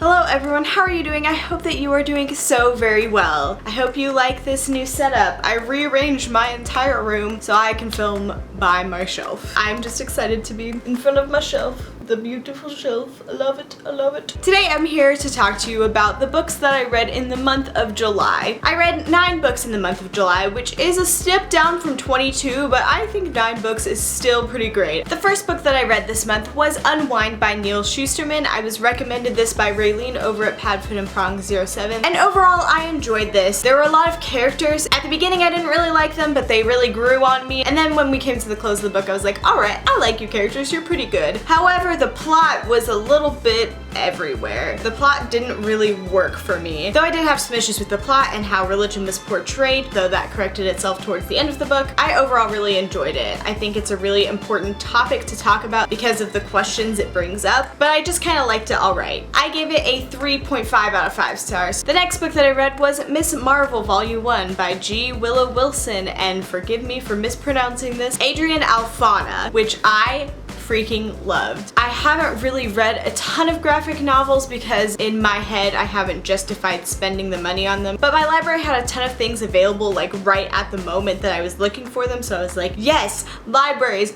Hello everyone, how are you doing? I hope that you are doing so very well. I hope you like this new setup. I rearranged my entire room so I can film by my shelf. I'm just excited to be in front of my shelf. The beautiful shelf. I love it. I love it. Today I'm here to talk to you about the books that I read in the month of July. I read 9 books in the month of July, which is a step down from 22, but I think 9 books is still pretty great. The first book that I read this month was Unwind by Neil Shusterman. I was recommended this by Raylene over at Padfoot and Prong 07, and overall I enjoyed this. There were a lot of characters. At the beginning I didn't really like them, but they really grew on me, and then when we came to the close of the book I was like, alright, I like you characters, you're pretty good. However, the plot was a little bit everywhere. The plot didn't really work for me. Though I did have some issues with the plot and how religion was portrayed, though that corrected itself towards the end of the book, I overall really enjoyed it. I think it's a really important topic to talk about because of the questions it brings up, but I just kind of liked it alright. I gave it a 3.5 out of 5 stars. The next book that I read was Miss Marvel Volume 1 by G. Willow Wilson, and forgive me for mispronouncing this, Adrian Alphona, which I freaking loved. I haven't really read a ton of graphic novels because in my head I haven't justified spending the money on them, but my library had a ton of things available like right at the moment that I was looking for them, so I was like, yes, libraries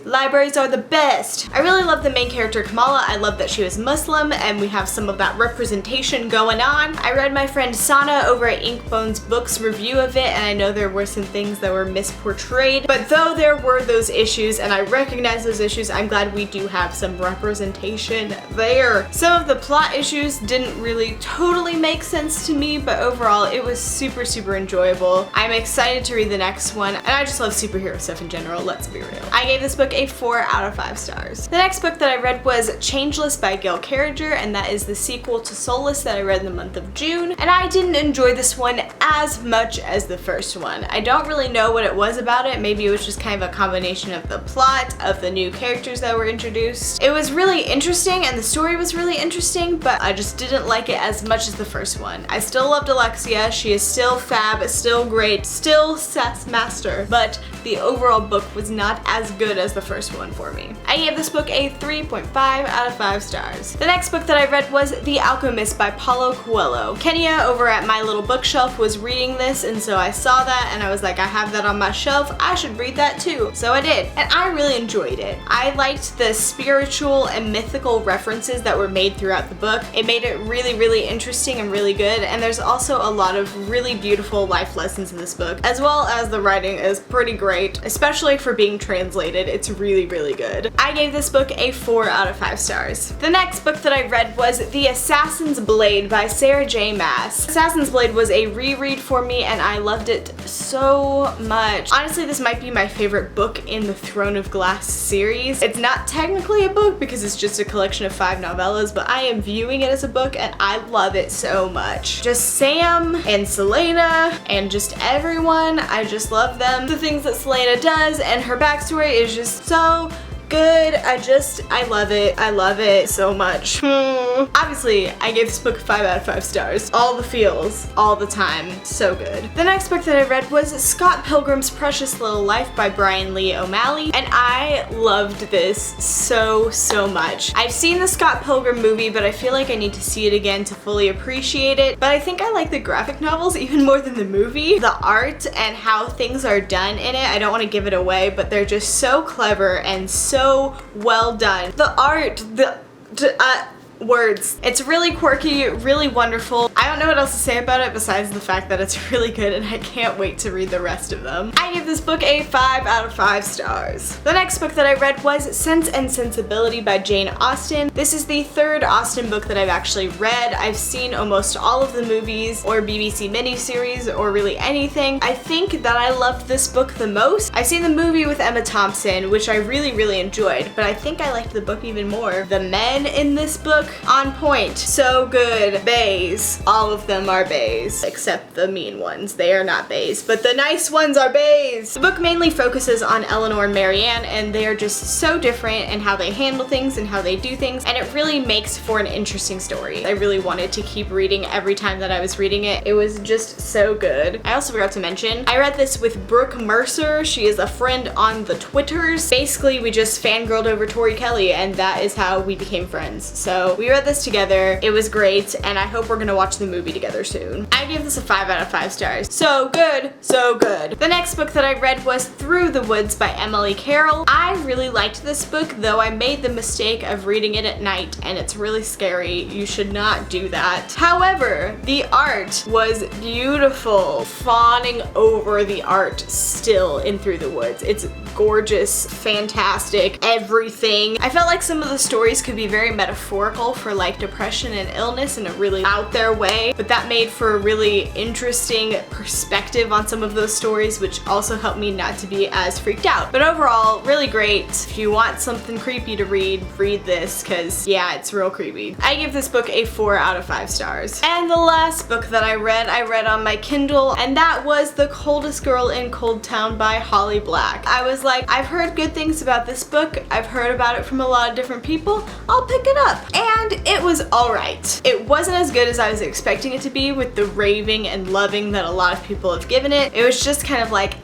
are the best. I really love the main character Kamala. I love that she was Muslim and we have some of that representation going on. I read my friend Sana over at Inkbone's Books review of it, and I know there were some things that were misportrayed, but though there were those issues and I recognize those issues, I'm glad we do have some representation there. Some of the plot issues didn't really totally make sense to me, but overall it was super enjoyable. I'm excited to read the next one, and I just love superhero stuff in general, let's be real. I gave this book a 4 out of 5 stars. The next book that I read was Changeless by Gail Carriger, and that is the sequel to Soulless that I read in the month of June, and I didn't enjoy this one as much as the first one. I don't really know what it was about it. Maybe it was just kind of a combination of the plot, of the new characters that were introduced. It was really interesting and the story was really interesting, but I just didn't like it as much as the first one. I still loved Alexia. She is still fab, still great, still sass master, but the overall book was not as good as the first one for me. I gave this book a 3.5 out of 5 stars. The next book that I read was The Alchemist by Paulo Coelho. Kenya over at My Little Bookshelf was reading this, and so I saw that and I was like, I have that on my shelf, I should read that too. So I did, and I really enjoyed it. I liked the spiritual and mythical references that were made throughout the book. It made it really interesting and really good, and there's also a lot of really beautiful life lessons in this book, as well as the writing is pretty great, especially for being translated. It's really good. I gave this book a 4 out of 5 stars. The next book that I read was The Assassin's Blade by Sarah J. Maas. Assassin's Blade was a reread for me and I loved it so much. Honestly, this might be my favorite book in the Throne of Glass series. It's not technically a book because it's just a collection of 5 novellas, but I am viewing it as a book and I love it so much. Just Sam and Selena and just everyone, I just love them. The things that Selena does and her backstory is just so good. I love it. I love it so much. Obviously, I gave this book 5 out of 5 stars. All the feels, all the time. So good. The next book that I read was Scott Pilgrim's Precious Little Life by Brian Lee O'Malley, and I loved this so much. I've seen the Scott Pilgrim movie, but I feel like I need to see it again to fully appreciate it, but I think I like the graphic novels even more than the movie. The art and how things are done in it, I don't want to give it away, but they're just so clever and so well done. The art, words. It's really quirky, really wonderful. I don't know what else to say about it besides the fact that it's really good and I can't wait to read the rest of them. I gave this book a 5 out of 5 stars. The next book that I read was Sense and Sensibility by Jane Austen. This is the 3rd Austen book that I've actually read. I've seen almost all of the movies or BBC miniseries or really anything. I think that I loved this book the most. I've seen the movie with Emma Thompson, which I really enjoyed, but I think I liked the book even more. The men in this book, on point. So good. Bays. All of them are bays. Except the mean ones. They are not bays. But the nice ones are bays. The book mainly focuses on Eleanor and Marianne, and they are just so different in how they handle things and how they do things, and it really makes for an interesting story. I really wanted to keep reading every time that I was reading it. It was just so good. I also forgot to mention, I read this with Brooke Mercer. She is a friend on the Twitters. Basically, we just fangirled over Tori Kelly, and that is how we became friends. So We read this together. It was great, and I hope we're gonna watch the movie together soon. I give this a 5 out of 5 stars. So good, so good. The next book that I read was Through the Woods by Emily Carroll. I really liked this book, though I made the mistake of reading it at night, and it's really scary. You should not do that. However, the art was beautiful. Fawning over the art still in Through the Woods. It's gorgeous, fantastic, everything. I felt like some of the stories could be very metaphorical for like depression and illness in a really out there way, but that made for a really interesting perspective on some of those stories, which also helped me not to be as freaked out. But overall, really great. If you want something creepy to read this, because yeah, it's real creepy. I give this book a 4 out of 5 stars. And the last book that I read on my Kindle, and that was The Coldest Girl in Coldtown by Holly Black. I was like, I've heard good things about this book. I've heard about it from a lot of different people. I'll pick it up. And it was alright. It wasn't as good as I was expecting it to be with the raving and loving that a lot of people have given it. It was just kind of like,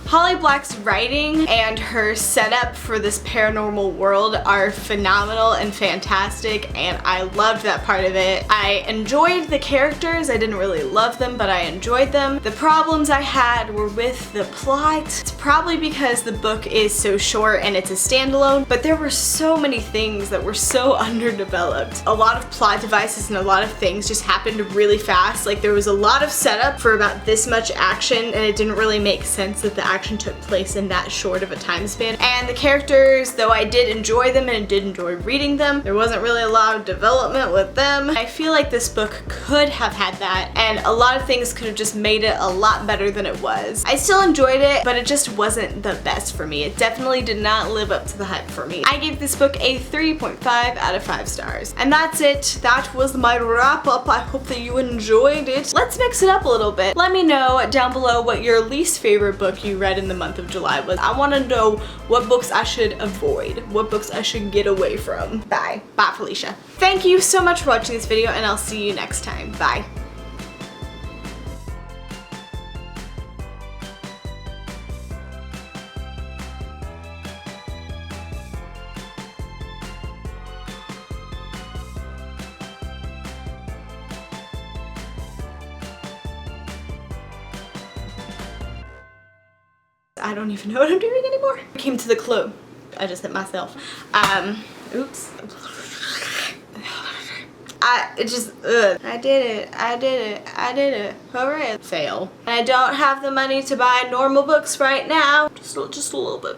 Holly Black's writing and her setup for this paranormal world are phenomenal and fantastic, and I loved that part of it. I enjoyed the characters. I didn't really love them, but I enjoyed them. The problems I had were with the plot. It's probably because the book is so short and it's a standalone, but there were so many things that were so underdeveloped. A lot of plot devices and a lot of things just happened really fast. Like, there was a lot of setup for about this much action, and it didn't really make sense that the action took place in that short of a time span. And the characters, though I did enjoy them and did enjoy reading them, there wasn't really a lot of development with them. I feel like this book could have had that, and a lot of things could have just made it a lot better than it was. I still enjoyed it, but it just wasn't the best for me. It definitely did not live up to the hype for me. I gave this book a 3.5 out of 5 stars. And that's it. That was my wrap up. I hope that you enjoyed it. Let's mix it up a little bit. Let me know down below what your least favorite book you read in the month of July was. I want to know what books I should avoid, what books I should get away from. Bye. Bye, Felicia. Thank you so much for watching this video, and I'll see you next time. Bye. I don't even know what I'm doing anymore. I came to the clue. I just hit myself. Oops. I did it. Hooray. Fail. And I don't have the money to buy normal books right now. Just a little bit.